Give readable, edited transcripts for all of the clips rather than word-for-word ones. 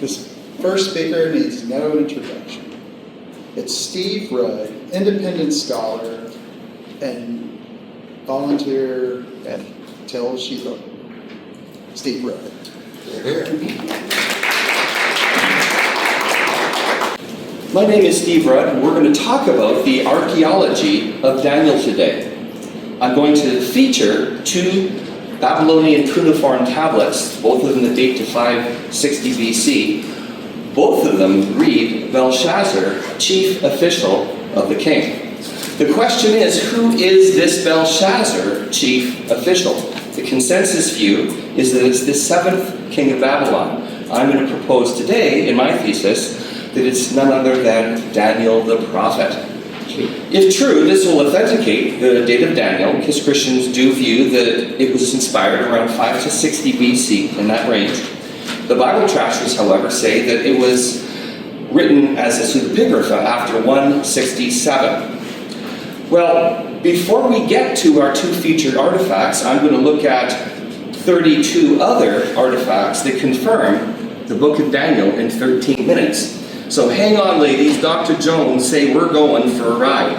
This first speaker needs no introduction. It's Steve Rudd, independent scholar and volunteer until she's over. Steve Rudd. My name is Steve Rudd, and we're going to talk about the archaeology of Daniel today. I'm going to feature two Babylonian cuneiform tablets, both of them that date to 560 BC. Both of them read Belshazzar, chief official of the king. The question is, who is this Belshazzar, chief official? The consensus view is that it's the seventh king of Babylon. I'm going to propose today, in my thesis, that it's none other than Daniel the prophet. If true, this will authenticate the date of Daniel, because Christians do view that it was inspired around 5 to 60 BC, in that range. The Bible trashers, however, say that it was written as a pseudepigrapha after 167. Well, before we get to our two featured artifacts, I'm going to look at 32 other artifacts that confirm the book of Daniel in 13 minutes. So hang on, ladies. Dr. Jones say we're going for a ride.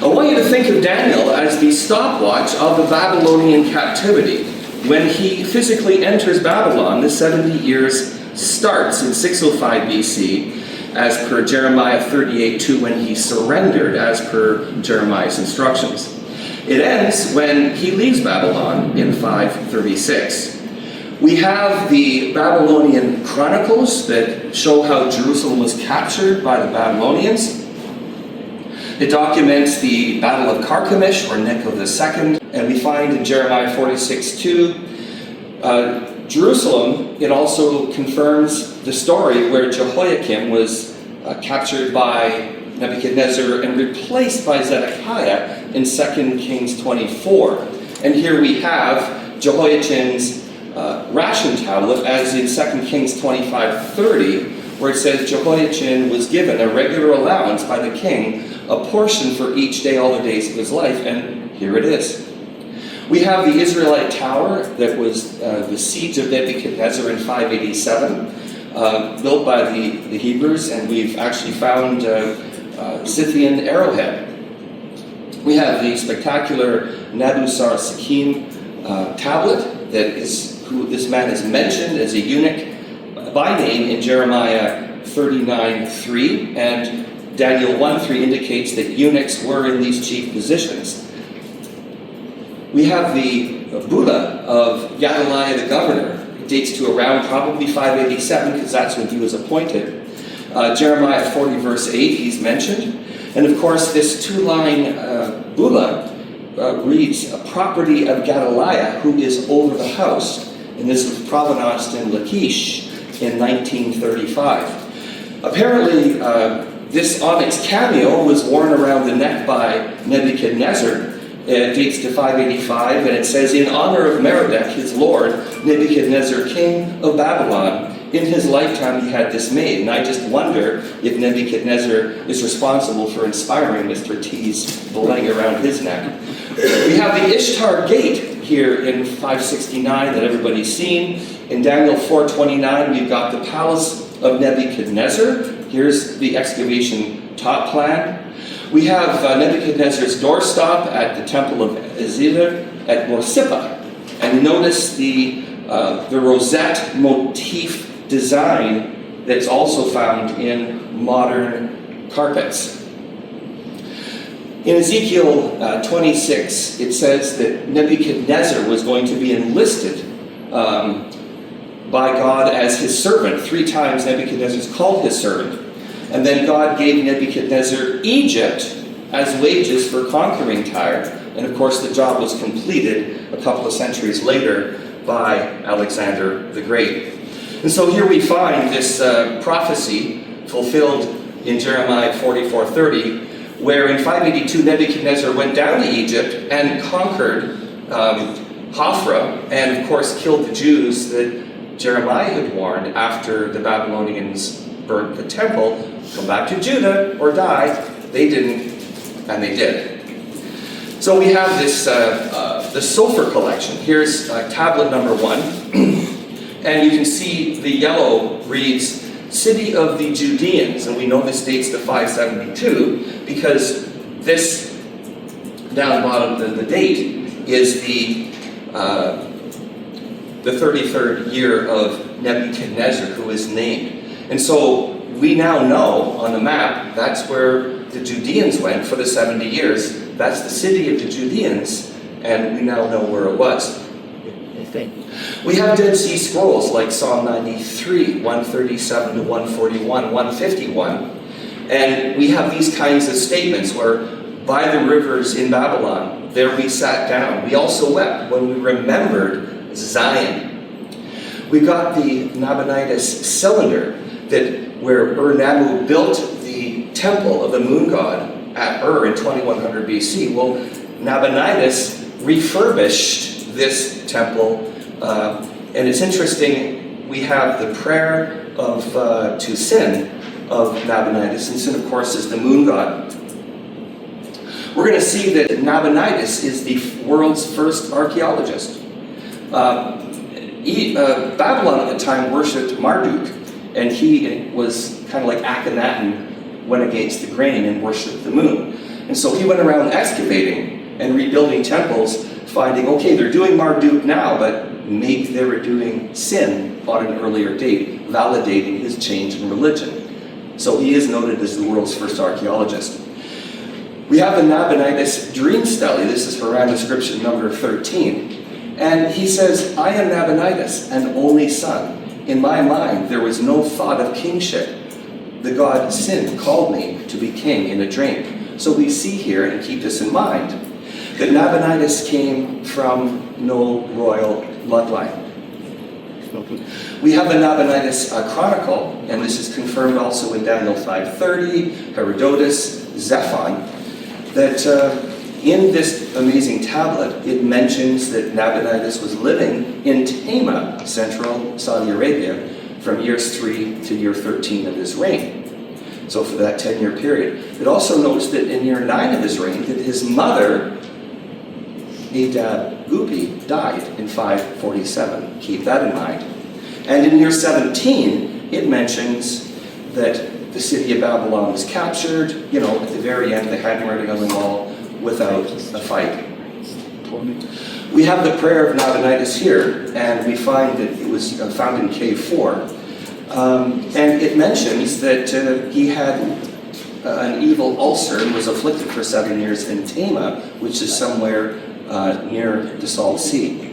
I want you to think of Daniel as the stopwatch of the Babylonian captivity. When he physically enters Babylon, the 70 years starts in 605 BC, as per Jeremiah 38:2, when he surrendered, as per Jeremiah's instructions. It ends when he leaves Babylon in 536. We have the Babylonian chronicles that show how Jerusalem was captured by the Babylonians. It documents the Battle of Carchemish, or Necho II, and we find in Jeremiah 46:2, Jerusalem. It also confirms the story where Jehoiakim was captured by Nebuchadnezzar and replaced by Zedekiah in 2 Kings 24. And here we have Jehoiachin's ration tablet, as in 2 Kings 25:30, where it says Jehoiachin was given a regular allowance by the king, a portion for each day all the days of his life, and here it is. We have the Israelite tower that was the siege of Nebuchadnezzar in 587, built by the Hebrews, and we've actually found Scythian arrowhead. We have the spectacular Nabusar-Sakim tablet that is who this man is mentioned as a eunuch by name in Jeremiah 39:3, and Daniel 1:3 indicates that eunuchs were in these chief positions. We have the Bulla of Gedaliah the governor. It dates to around probably 587, because that's when he was appointed. Jeremiah 40 verse 8, he's mentioned. And of course, this two-line Bulla reads, a property of Gedaliah, who is over the house. And this was provenanced in Lachish in 1935. Apparently, this onyx cameo was worn around the neck by Nebuchadnezzar. It dates to 585, and it says, in honor of Merodach, his lord, Nebuchadnezzar, king of Babylon. In his lifetime, he had this made. And I just wonder if Nebuchadnezzar is responsible for inspiring Mr. T's bling around his neck. We have the Ishtar Gate here in 569 that everybody's seen. In Daniel 4:29, we've got the palace of Nebuchadnezzar. Here's the excavation top plan. We have Nebuchadnezzar's doorstop at the temple of Isidore at Sippar. And notice the rosette motif design that's also found in modern carpets. In Ezekiel 26, it says that Nebuchadnezzar was going to be enlisted by God as his servant. 3 times Nebuchadnezzar's called his servant. And then God gave Nebuchadnezzar Egypt as wages for conquering Tyre. And of course, the job was completed a couple of centuries later by Alexander the Great. And so here we find this prophecy fulfilled in Jeremiah 44:30, where in 582 Nebuchadnezzar went down to Egypt and conquered Hophra, and of course killed the Jews that Jeremiah had warned after the Babylonians burnt the temple. Come back to Judah or die. They didn't, and they did. So we have this the Sofer collection. Here's tablet number 1. And you can see the yellow reads, City of the Judeans, and we know this dates to 572 because this, down the bottom, the date, is the 33rd year of Nebuchadnezzar, who is named. And so we now know on the map that's where the Judeans went for the 70 years. That's the city of the Judeans, and we now know where it was. We have Dead Sea Scrolls like Psalm 93, 137 to 141, 151. And we have these kinds of statements where, by the rivers in Babylon, there we sat down. We also wept when we remembered Zion. We got the Nabonidus cylinder where Ur-Nabu built the temple of the moon god at Ur in 2100 BC. Well, Nabonidus refurbished this temple, and it's interesting, we have the prayer of to Sin of Nabonidus, and Sin, of course, is the moon god. We're going to see that Nabonidus is the world's first archaeologist. Babylon at the time worshipped Marduk, and he was kind of like Akhenaten, went against the grain and worshipped the moon. And so he went around excavating and rebuilding temples, finding, okay, they're doing Marduk now, but maybe they were doing Sin on an earlier date, validating his change in religion. So he is noted as the world's first archaeologist. We have the Nabonidus dream stele. This is Haran inscription number 13. And he says, I am Nabonidus, an only son. In my mind, there was no thought of kingship. The god Sin called me to be king in a dream. So we see here, and keep this in mind, that Nabonidus came from no royal bloodline. We have the Nabonidus Chronicle, and this is confirmed also in Daniel 5:30, Herodotus, Zephon, that in this amazing tablet, it mentions that Nabonidus was living in Tama, central Saudi Arabia, from years 3 to year 13 of his reign. So for that 10-year period. It also notes that in year 9 of his reign, that his mother, Adad-guppi, died in 547. Keep that in mind. And in year 17, it mentions that the city of Babylon was captured, at the very end, the handwriting on the wall, without a fight. We have the prayer of Nabonidus here, and we find that it was found in cave 4. And it mentions that he had an evil ulcer and was afflicted for 7 years in Tama, which is somewhere near the Salt Sea.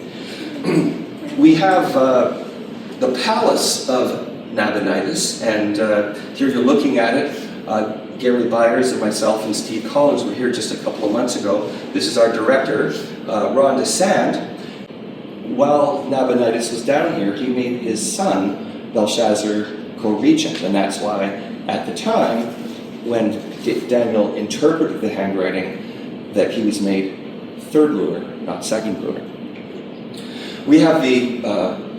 We have the palace of Nabonidus, and here you're looking at it. Gary Byers and myself and Steve Collins were here just a couple of months ago. This is our director, Ron DeSand. While Nabonidus was down here, he made his son, Belshazzar, co-regent, and that's why at the time, when Daniel interpreted the handwriting, that he was made third ruler, not second ruler. We have the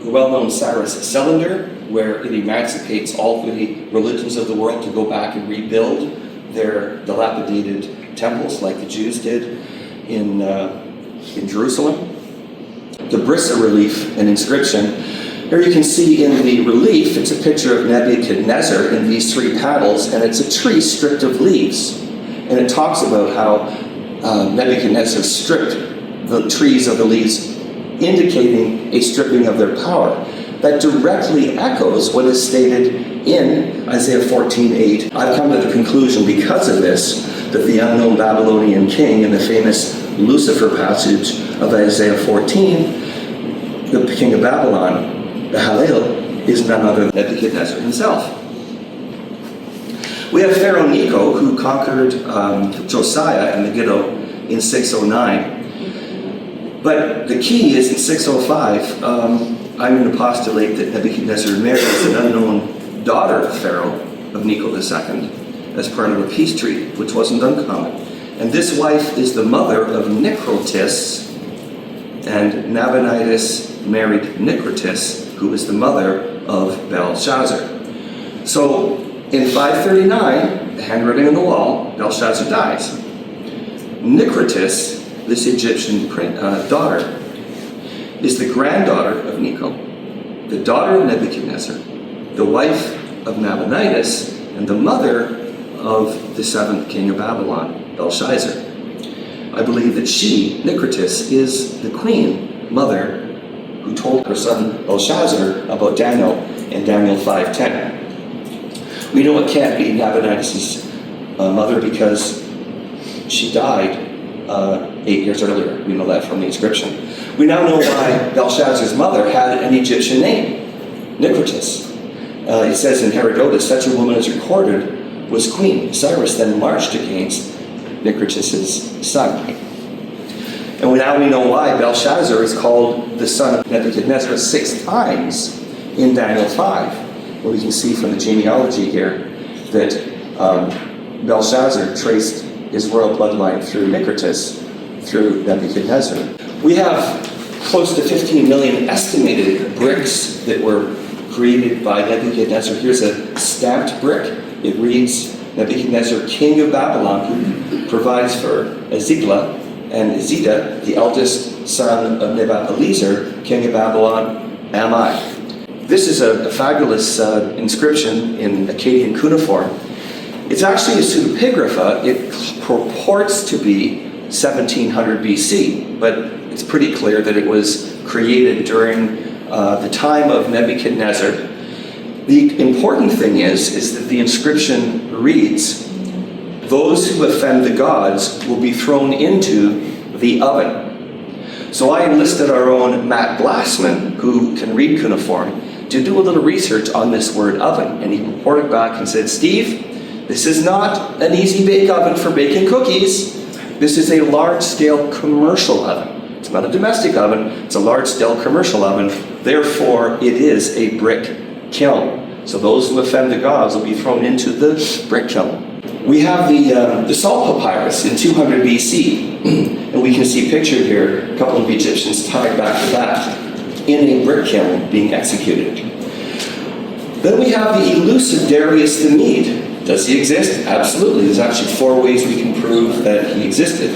well-known Cyrus cylinder, where it emancipates all the religions of the world to go back and rebuild their dilapidated temples, like the Jews did in Jerusalem. The Brissa relief and inscription. Here you can see in the relief, it's a picture of Nebuchadnezzar in these 3 panels, and it's a tree stripped of leaves. And it talks about how Nebuchadnezzar stripped the trees of the leaves, indicating a stripping of their power. That directly echoes what is stated in Isaiah 14:8. I've come to the conclusion because of this that the unknown Babylonian king in the famous Lucifer passage of Isaiah 14, the king of Babylon, the Hallel, is none other than Nebuchadnezzar himself. We have Pharaoh Necho, who conquered Josiah and Megiddo in 609. But the key is in 605, I'm going to postulate that Nebuchadnezzar marries an unknown daughter of Pharaoh, of Necho II, as part of a peace treaty, which wasn't uncommon. And this wife is the mother of Nicritus, and Nabonidus married Nicritus, who is the mother of Belshazzar. So in 539, the handwriting on the wall, Belshazzar dies. Nicritus, this Egyptian daughter, is the granddaughter of Necho, the daughter of Nebuchadnezzar, the wife of Nabonidus, and the mother of the seventh king of Babylon, Belshazzar. I believe that she, Nicritus, is the queen mother who told her son Belshazzar about Daniel in Daniel 5:10. We know it can't be Nabonidus' mother because she died 8 years earlier. We know that from the inscription. We now know why Belshazzar's mother had an Egyptian name, Nicritus. It says in Herodotus, such a woman as recorded was queen. Cyrus then marched against Nicritus' son. And now we know why Belshazzar is called the son of Nebuchadnezzar 6 times in Daniel 5, where we can see from the genealogy here that Belshazzar traced his royal bloodline through Nicritus, through Nebuchadnezzar. We have close to 15 million estimated bricks that were created by Nebuchadnezzar. Here's a stamped brick. It reads, Nebuchadnezzar, king of Babylon, who provides for Azigla and Zeta, the eldest son of Nebuchadnezzar, king of Babylon, am I. This is a fabulous inscription in Akkadian Cuneiform. It's actually a pseudepigrapha. It purports to be 1700 BC, but it's pretty clear that it was created during the time of Nebuchadnezzar. The important thing is that the inscription reads, those who offend the gods will be thrown into the oven. So I enlisted our own Matt Glassman, who can read cuneiform, to do a little research on this word oven. And he reported back and said, Steve, this is not an easy bake oven for baking cookies. This is a large-scale commercial oven. It's not a domestic oven, it's a large-scale commercial oven. Therefore, it is a brick kiln. So those who offend the gods will be thrown into the brick kiln. We have the Salt Papyrus in 200 BC, and we can see pictured here a couple of Egyptians tied back to that in a brick kiln being executed. Then we have the elusive Darius the Mede. Does he exist? Absolutely. There's actually 4 ways we can prove that he existed.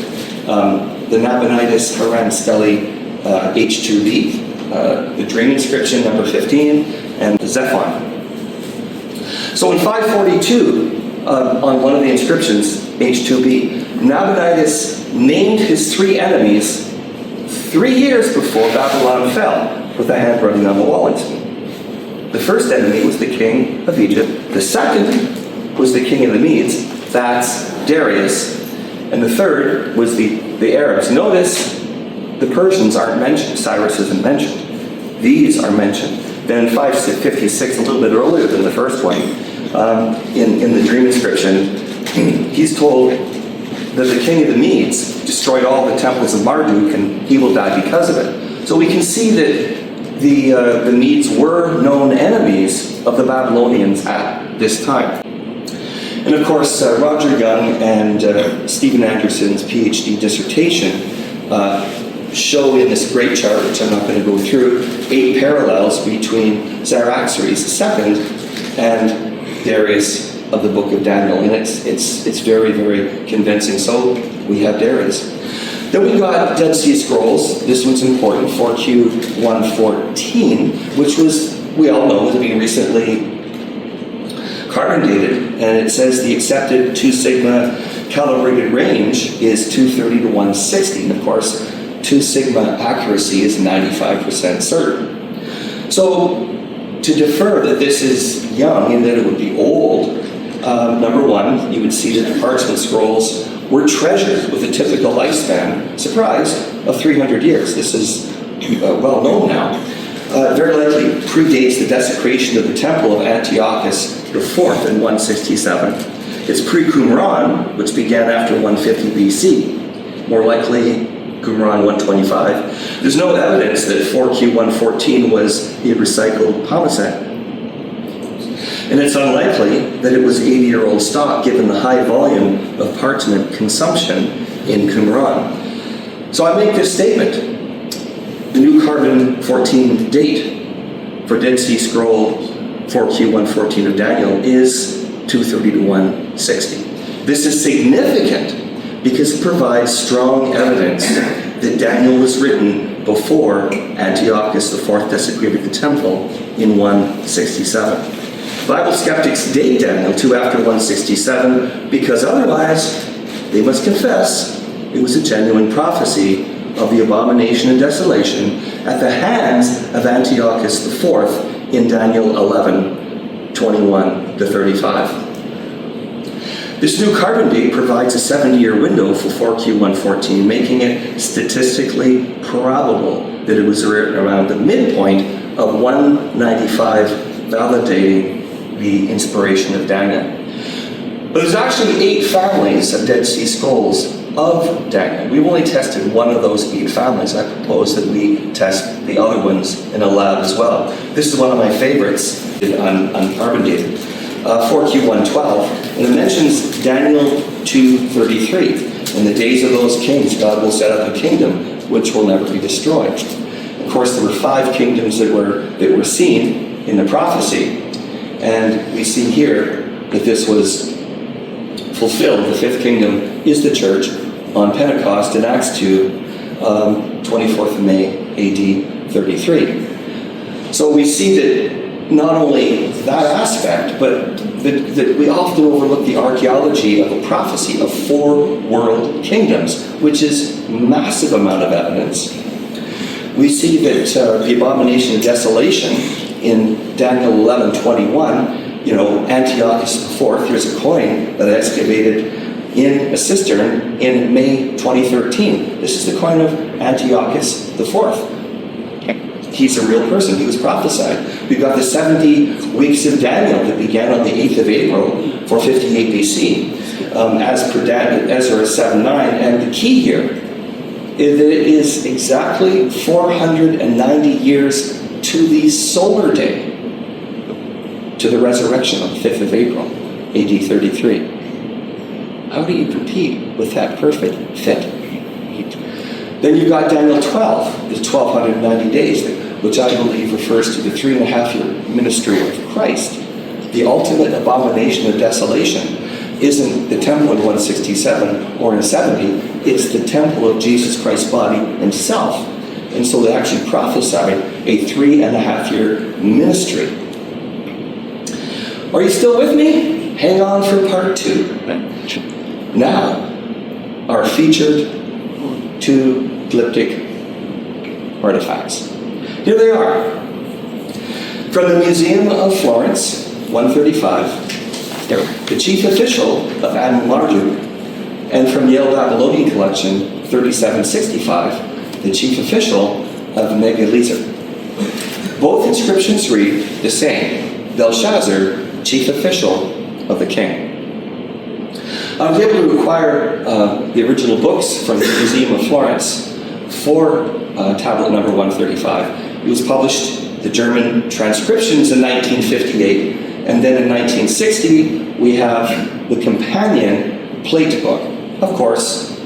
The Nabonidus Stele H1B, the dream inscription number 15, and the Zephon. So in 542, on one of the inscriptions, H2B, Nabonidus named his 3 enemies 3 years before Babylon fell, with a handwriting on the wall. The first enemy was the king of Egypt. The second was the king of the Medes. That's Darius. And the third was the Arabs. Notice the Persians aren't mentioned. Cyrus isn't mentioned. These are mentioned. Then in 556, a little bit earlier than the first one, in the dream inscription, he's told that the king of the Medes destroyed all the temples of Marduk and he will die because of it. So we can see that the Medes were known enemies of the Babylonians at this time. And of course, Roger Young and Stephen Anderson's PhD dissertation show in this great chart, which I'm not going to go through, 8 parallels between Cyaxares II and Darius of the book of Daniel. And it's very, very convincing. So we have Darius. Then we got Dead Sea Scrolls. This one's important, 4Q 114, which was, we all know, has been recently carbon dated, and it says the accepted 2 sigma calibrated range is 230 to 160. And of course, 2 sigma accuracy is 95% certain. So to defer that this is young and that it would be old, number one, you would see that the parchment scrolls were treasures with a typical lifespan, surprise, of 300 years. This is well known now. Very likely predates the desecration of the temple of Antiochus IV in 167. It's pre-Qumran, which began after 150 BC. More likely, Qumran 125. There's no evidence that 4Q 114 was a recycled pomaset. And it's unlikely that it was 80-year-old stock given the high volume of parchment consumption in Qumran. So I make this statement. The new carbon 14 date for Dead Sea Scroll 4Q 114 of Daniel is 230 to 160. This is significant because it provides strong evidence that Daniel was written before Antiochus IV desecrated the temple in 167. Bible skeptics date Daniel to after 167 because otherwise they must confess it was a genuine prophecy of the abomination and desolation at the hands of Antiochus IV in Daniel 11, 21 to 35. This new carbon date provides a 70-year window for 4Q114, making it statistically probable that it was written around the midpoint of 195, validating the inspiration of Daniel. But there's actually 8 families of Dead Sea Scrolls of Daniel. We've only tested one of those 8 families. I propose that we test the other ones in a lab as well. This is one of my favorites on carbon dating. 4Q112, and it mentions Daniel 2:33. In the days of those kings, God will set up a kingdom which will never be destroyed. Of course, there were 5 kingdoms that were seen in the prophecy, and we see here that this was fulfilled. The 5th kingdom is the church on Pentecost in Acts 2, 24th of May, AD 33. So we see that not only that aspect, but that we often overlook the archaeology of a prophecy of 4 world kingdoms, which is massive amount of evidence. We see that the abomination of desolation in Daniel 11:21, Antiochus IV, here's a coin that I excavated in a cistern in May 2013. This is the coin of Antiochus IV. He's a real person. He was prophesied. We've got the 70 weeks of Daniel that began on the 8th of April, 458 BC, as per Ezra 7:9. And the key here is that it is exactly 490 years to the solar day, to the resurrection on the 5th of April, AD 33. How do you compete with that perfect fit? Then you've got Daniel 12, the 1290 days, which I believe refers to the 3.5-year ministry of Christ. The ultimate abomination of desolation isn't the temple in 167 or in 70, it's the temple of Jesus Christ's body himself. And so they actually prophesied a 3.5-year ministry. Are you still with me? Hang on for part 2. Now, our featured 2 glyptic artifacts. Here they are. From the Museum of Florence, 135, the chief official of Adad-guppi, and from Yale Babylonian Collection, 3765, the chief official of Nabonidus. Both inscriptions read the same: Belshazzar, chief official of the king. I was able to acquire the original books from the Museum of Florence for tablet number 135. It was published, the German transcriptions, in 1958, and then in 1960 we have the companion plate book. Of course,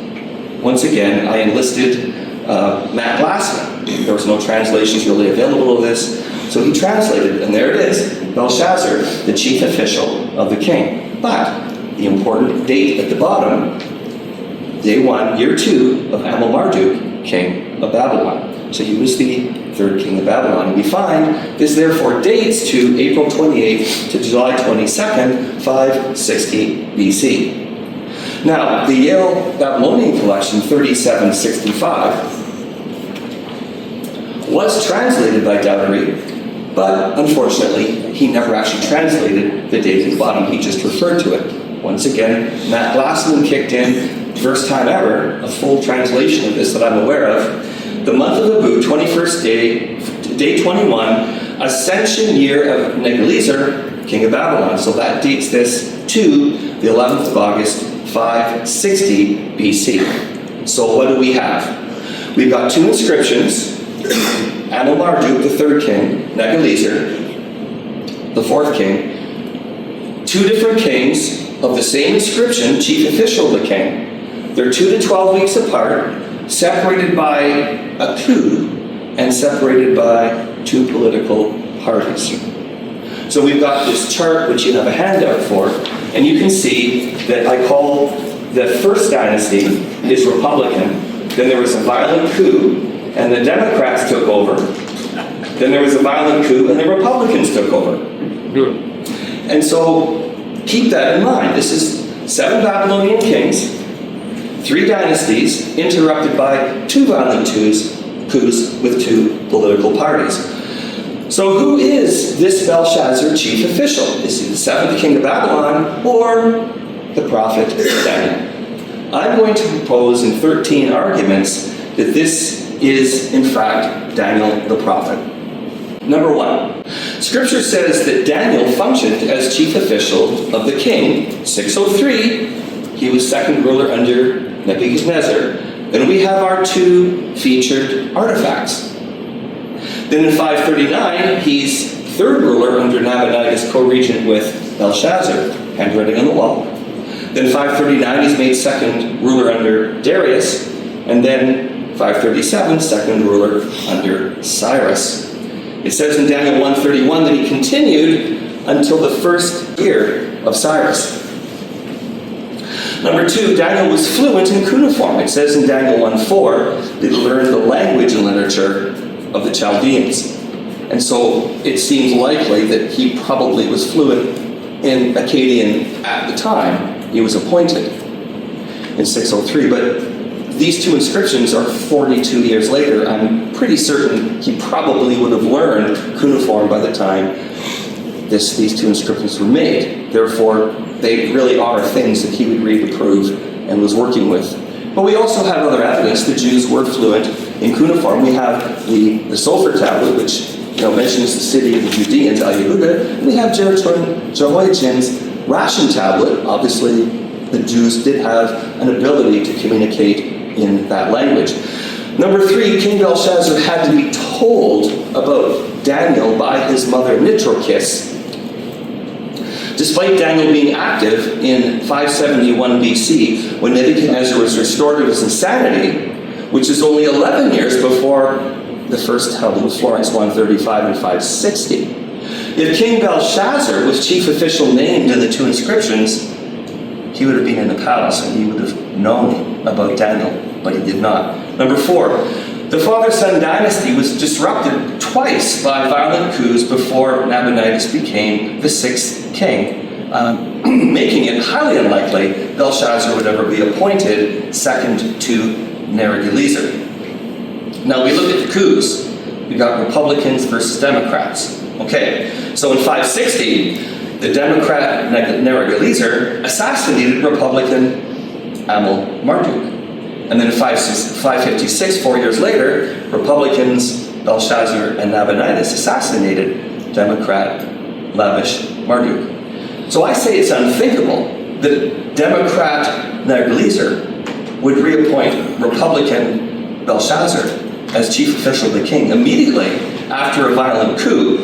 once again, I enlisted Matt Glassman. There was no translations really available of this, so he translated, and there it is, Belshazzar, the chief official of the king. But the important date at the bottom, day 1, year 2 of Amel-Marduk, king of Babylon. So he was the 3rd king of Babylon. And we find this therefore dates to April 28th to July 22nd, 560 BC. Now, the Yale Babylonian Collection, 3765, was translated by Dowdery, but unfortunately, he never actually translated the date at the bottom. He just referred to it. Once again, Matt Glassman kicked in, first time ever, a full translation of this that I'm aware of. The month of Abu, 21st day 21, ascension year of Nabonidus, king of Babylon. So that dates this to the 11th of August, 560 BC. So what do we have? We've got 2 inscriptions. Amel-Marduk, the 3rd king, Nabonidus, the 4th king. 2 different kings of the same inscription, chief official of the king. They're 2 to 12 weeks apart, separated by a coup and separated by 2 political parties. So we've got this chart which you have a handout for, and you can see that I call the first dynasty is Republican, then there was a violent coup, and the Democrats took over. Then there was a violent coup, and the Republicans took over. And so, keep that in mind. This is 7 Babylonian kings, 3 dynasties, interrupted by 2 violent coups with 2 political parties. So who is this Belshazzar chief official? Is he the 7th king of Babylon, or the prophet Daniel? I'm going to propose in 13 arguments that this is, in fact, Daniel the prophet. Number 1, Scripture says that Daniel functioned as chief official of the king. 603, he was second ruler under Nebuchadnezzar. Then we have our 2 featured artifacts. Then in 539, he's third ruler under Nabonidus, co-regent with Belshazzar, handwriting on the wall. Then 539, he's made second ruler under Darius. And then 537, second ruler under Cyrus. It says in Daniel 1:31 that he continued until the first year of Cyrus. Number 2, Daniel was fluent in cuneiform. It says in Daniel 1:4 that he learned the language and literature of the Chaldeans. And so it seems likely that he probably was fluent in Akkadian at the time he was appointed in 603. But these 2 inscriptions are 42 years later. I'm pretty certain he probably would have learned cuneiform by the time these 2 inscriptions were made. Therefore, they really are things that he would read, approve, and was working with. But we also have other evidence the Jews were fluent in cuneiform. We have the Sulfur tablet, which mentions the city of the Judeans, Al-Yehuda. And we have Jehoiachin's ration tablet. Obviously, the Jews did have an ability to communicate in that language. Number 3, King Belshazzar had to be told about Daniel by his mother Nitrokis. Despite Daniel being active in 571 BC, when Nebuchadnezzar was restored of his insanity, which is only 11 years before the first Tablet of Florence, 135 and 560. If King Belshazzar was chief official named in the 2 inscriptions, he would have been in the palace and he would have known about Daniel, but he did not. Number 4, the father-son dynasty was disrupted twice by violent coups before Nabonidus became the 6th king, making it highly unlikely Belshazzar would ever be appointed second to Nabonidus. Now we look at the coups. We got Republicans versus Democrats. Okay, so in 560, the Democrat Nabonidus assassinated Republican Marduk. And then in 556, 4 years later, Republicans Belshazzar and Nabonidus assassinated Democrat Marduk. So I say it's unthinkable that Democrat Nabonidus would reappoint Republican Belshazzar as chief official of the king immediately after a violent coup,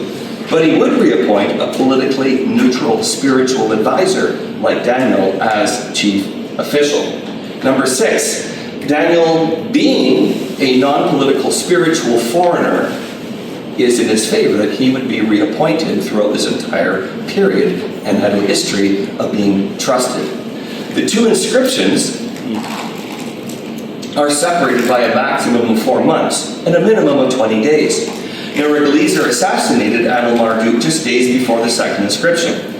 but he would reappoint a politically neutral spiritual advisor like Daniel as chief official. Number 6, Daniel, being a non-political spiritual foreigner, is in his favor that he would be reappointed throughout this entire period and had a history of being trusted. The 2 inscriptions are separated by a maximum of 4 months and a minimum of 20 days. Nabonidus assassinated Marduk just days before the 2nd inscription.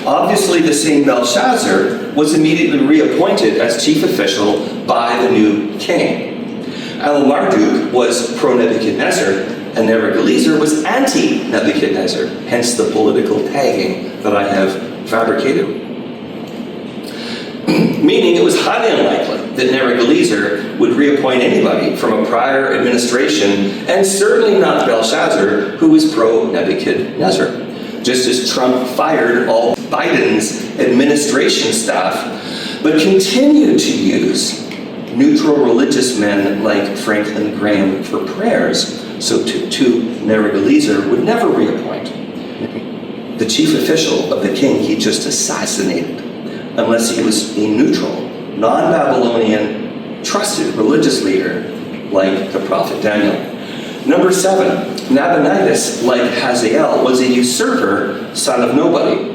Obviously, the same Belshazzar was immediately reappointed as chief official by the new king. Marduk was pro-Nebuchadnezzar, and Nabonidus was anti-Nebuchadnezzar, hence the political tagging that I have fabricated. Meaning it was highly unlikely that Nabonidus would reappoint anybody from a prior administration, and certainly not Belshazzar, who was pro-Nebuchadnezzar. Just as Trump fired all Biden's administration staff, but continued to use neutral religious men like Franklin Graham for prayers, so Nabonidus would never reappoint the chief official of the king he just assassinated, unless he was a neutral, non-Babylonian, trusted religious leader like the prophet Daniel. Number 7, Nabonidus, like Hazael, was a usurper, son of nobody.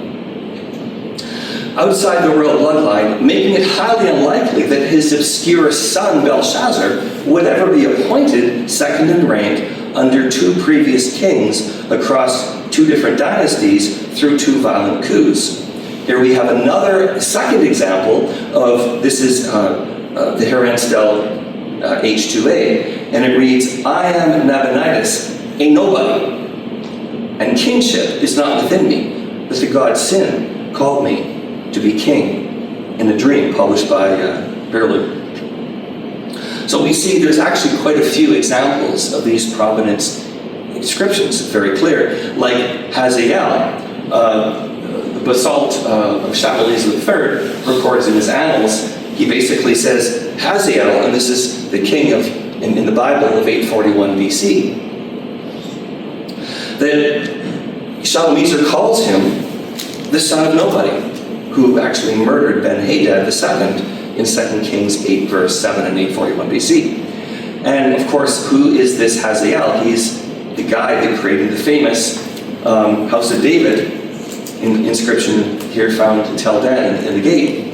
outside the royal bloodline, making it highly unlikely that his obscure son Belshazzar would ever be appointed second in rank under two previous kings across two different dynasties through two violent coups. Here we have another second example of, this is the Heron Stele H2A, and it reads, "I am Nabonidus, a nobody, and kingship is not within me, but the god Sin called me to be king," in a dream published by Berlin. So we see there's actually quite a few examples of these provenance inscriptions, very clear, like Hazael. The basalt of Chablis III records in his annals, he basically says Hazael, and this is the king of, in the Bible, of 841 BC, that Shalmaneser calls him the son of nobody, who actually murdered Ben-Hadad II in 2 Kings 8 verse 7 and 841 BC. And of course, who is this Hazael? He's the guy that created the famous House of David, in inscription here found in Tel Dan in the gate.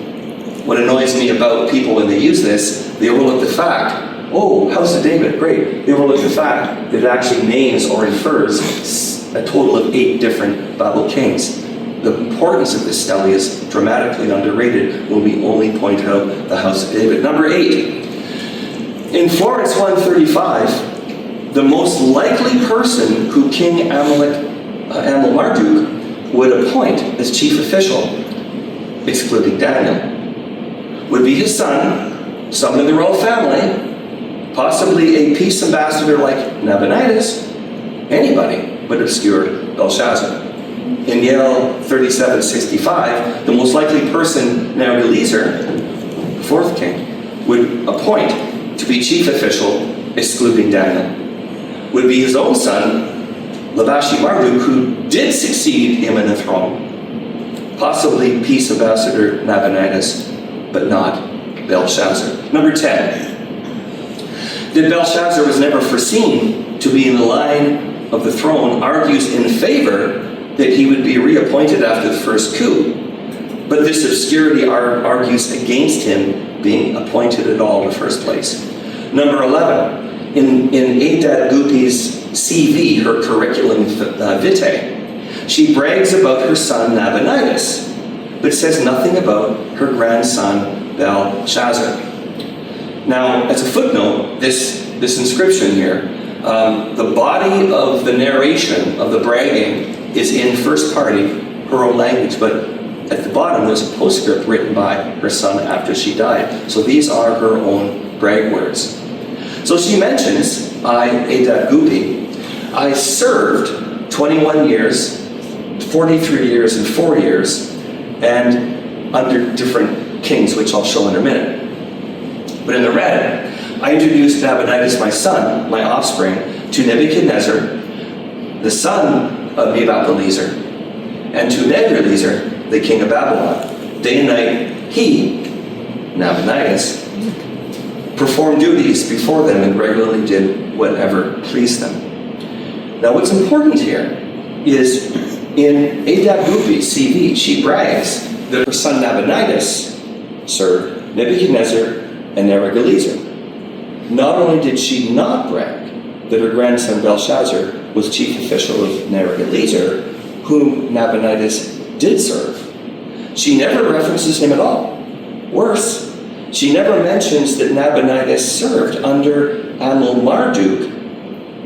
What annoys me about people when they use this, they overlook the fact, oh, House of David, great. They overlook the fact that it actually names or infers a total of 8 different Bible kings. The importance of this stele is dramatically underrated when we only point out the House of David. Number 8, in Florence 135, the most likely person who King Amel-Marduk would appoint as chief official, excluding Daniel, would be his son, someone in the royal family, possibly a peace ambassador like Nabonidus, anybody but obscure Belshazzar. In Yale 3765, the most likely person, Nabonidus, the fourth king, would appoint to be chief official, excluding Daniel, would be his own son, Labashi-Marduk, who did succeed him in the throne, possibly peace ambassador Nabonidus, but not Belshazzar. Number 10, that Belshazzar was never foreseen to be in the line of the throne argues in favor that he would be reappointed after the first coup. But this obscurity argues against him being appointed at all in the first place. Number 11, in Adad-guppi's CV, her curriculum vitae, she brags about her son Nabonidus, but says nothing about her grandson Belshazzar. Now, as a footnote, this inscription here, the body of the narration of the bragging is in first party, her own language, but at the bottom there's a postscript written by her son after she died. So these are her own brag words. So she mentions, Adad-guppi, I served 21 years, 43 years, and 4 years, and under different kings, which I'll show in a minute. But in the red, I introduced Nabonidus, my son, my offspring, to Nebuchadnezzar, the son of Belshazzar, and to Nebuchadnezzar, the king of Babylon. Day and night, he, Nabonidus, performed duties before them and regularly did whatever pleased them. Now what's important here is in Adad-guppi's CV, she brags that her son Nabonidus served Nebuchadnezzar and Nebuchadnezzar. Not only did she not brag that her grandson Belshazzar was chief official of Nebuchadnezzar, whom Nabonidus did serve, she never references him at all. Worse, she never mentions that Nabonidus served under Amel-Marduk,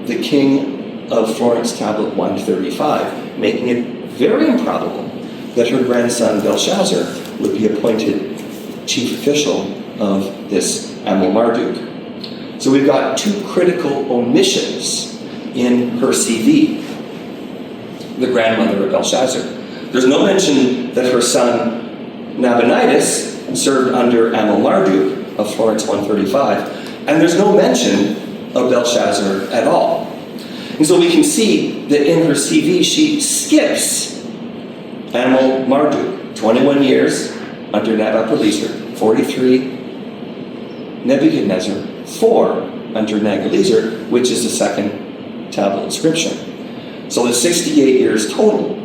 the king of Florence tablet 135, making it very improbable that her grandson Belshazzar would be appointed chief official of this Amel-Marduk. So we've got 2 critical omissions in her CV, the grandmother of Belshazzar. There's no mention that her son Nabonidus served under Amel-Marduk of Florence 135, and there's no mention of Belshazzar at all. And so we can see that in her CV she skips Amel-Marduk, 21 years under Nabonidus, 43 Nebuchadnezzar, 4 under Nabonidus, which is the second tablet inscription. So the 68 years total.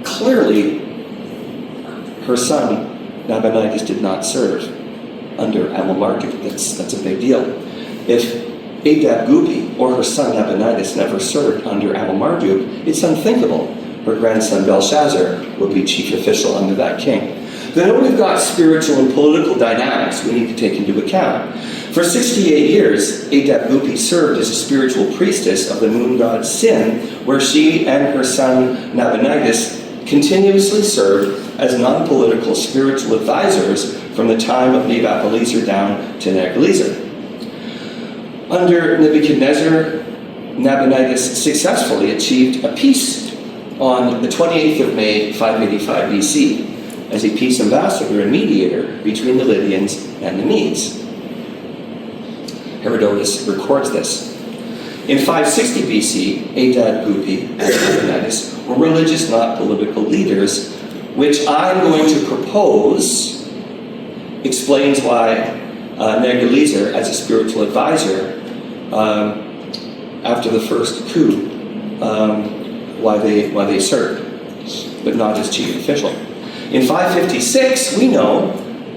Clearly, her son Nabonidus did not serve under Marduk. That's a big deal. If Adad-guppi or her son Nabonidus never served under Marduk, it's unthinkable her grandson Belshazzar would be chief official under that king. Then we've got spiritual and political dynamics we need to take into account. For 68 years, Adad-guppi served as a spiritual priestess of the moon god Sin, where she and her son Nabonidus continuously served as non-political spiritual advisors from the time of Nabonidus down to Nebuchadnezzar. Under Nebuchadnezzar, Nabonidus successfully achieved a peace on the 28th of May, 585 BC, as a peace ambassador and mediator between the Lydians and the Medes. Herodotus records this. In 560 BC, Adad-guppi and Nabonidus were religious, not political leaders, which I'm going to propose explains why Nebuchadnezzar, as a spiritual advisor, after the first coup, why they served, but not as chief official. In 556, we know,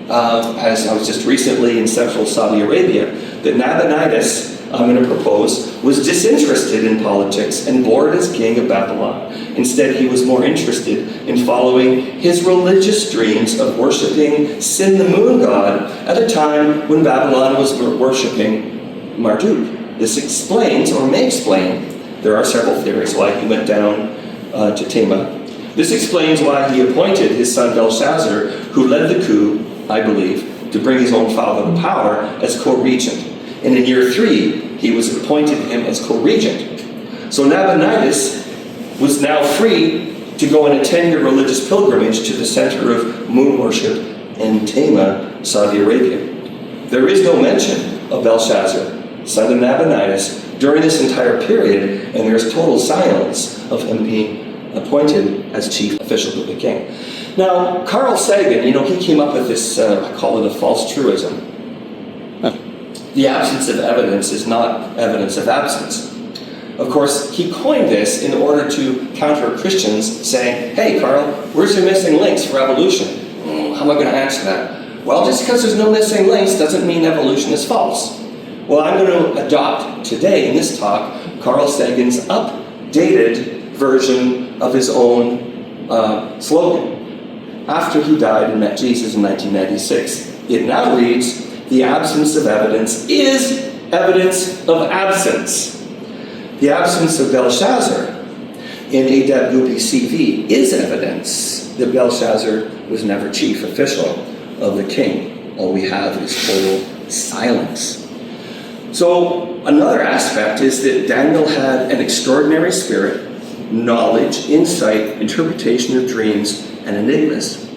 as I was just recently in central Saudi Arabia, that Nabonidus, I'm going to propose, was disinterested in politics and bored as king of Babylon. Instead, he was more interested in following his religious dreams of worshiping Sin, the moon god, at a time when Babylon was worshiping Marduk. This explains, or may explain, there are several theories why he went down to Tema. This explains why he appointed his son Belshazzar, who led the coup, I believe, to bring his own father to power, as co-regent. And in year 3, he was appointed him as co-regent. So Nabonidus was now free to go on a 10-year religious pilgrimage to the center of moon worship in Tema, Saudi Arabia. There is no mention of Belshazzar, son of Nabonidus, during this entire period, and there's total silence of him being appointed as chief official of the king. Now, Carl Sagan, he came up with this, I call it a false truism. The absence of evidence is not evidence of absence. Of course, he coined this in order to counter Christians saying, hey, Carl, where's your missing links for evolution? How am I going to answer that? Well, just because there's no missing links doesn't mean evolution is false. Well, I'm going to adopt today in this talk Carl Sagan's updated version of his own slogan. After he died and met Jesus in 1996, it now reads, the absence of evidence is evidence of absence. The absence of Belshazzar in Adad-guppi CV is evidence that Belshazzar was never chief official of the king. All we have is total silence. So another aspect is that Daniel had an extraordinary spirit, knowledge, insight, interpretation of dreams, and enigmas.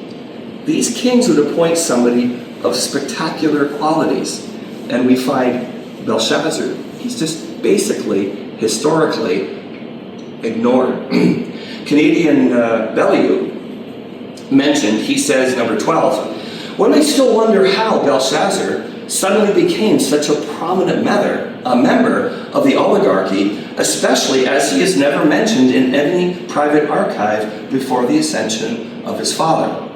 These kings would appoint somebody of spectacular qualities, and we find Belshazzar, he's just basically, historically, ignored. Canadian Bellew mentioned, he says, number 12, one may still wonder how Belshazzar suddenly became such a prominent member of the oligarchy, especially as he is never mentioned in any private archive before the ascension of his father.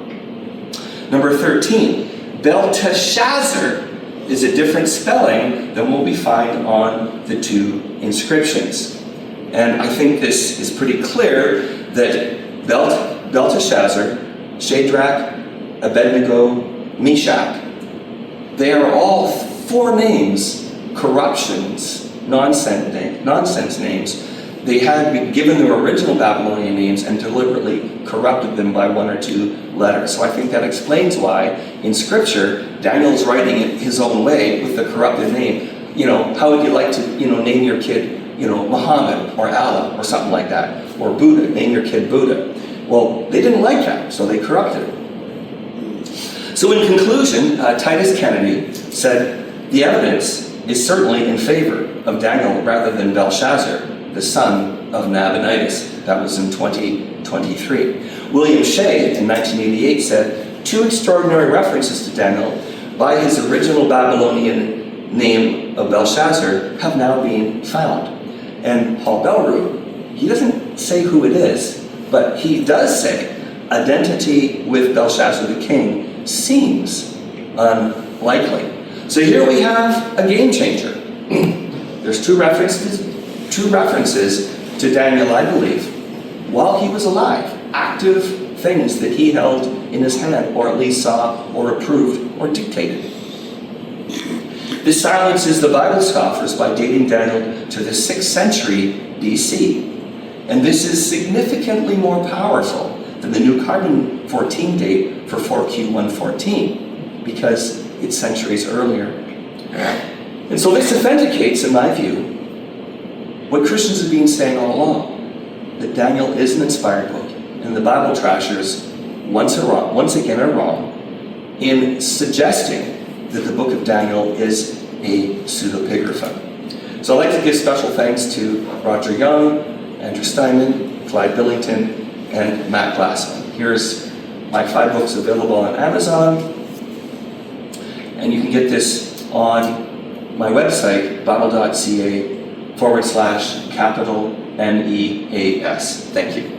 Number 13, Belteshazzar is a different spelling than what we find on the 2 inscriptions. And I think this is pretty clear that Belteshazzar, Shadrach, Abednego, Meshach, they are all 4 names, corruptions, nonsense names. They had been given their original Babylonian names and deliberately corrupted them by 1 or 2 letters. So I think that explains why, in Scripture, Daniel's writing it his own way with the corrupted name. How would you like to, name your kid, Muhammad or Allah or something like that, or Buddha, name your kid Buddha. Well, they didn't like that, so they corrupted it. So in conclusion, Titus Kennedy said, the evidence is certainly in favor of Daniel rather than Belshazzar, the son of Nabonidus. That was in 2023. William Shea in 1988 said, 2 extraordinary references to Daniel by his original Babylonian name of Belshazzar have now been found. And Paul Bellew, he doesn't say who it is, but he does say identity with Belshazzar the king seems unlikely. So here we have a game changer. There's two references to Daniel, I believe, while he was alive, active things that he held in his hand, or at least saw, or approved, or dictated. This silences the Bible scoffers by dating Daniel to the 6th century BC. And this is significantly more powerful than the New Carbon 14 date for 4Q114, because it's centuries earlier. And so this authenticates, in my view, what Christians have been saying all along, that Daniel is an inspired book, and the Bible trashers once again are wrong in suggesting that the book of Daniel is a pseudepigrapha. So I'd like to give special thanks to Roger Young, Andrew Steinman, Clyde Billington, and Matt Glassman. Here's my 5 books available on Amazon, and you can get this on my website, bible.ca/NEAS. Thank you.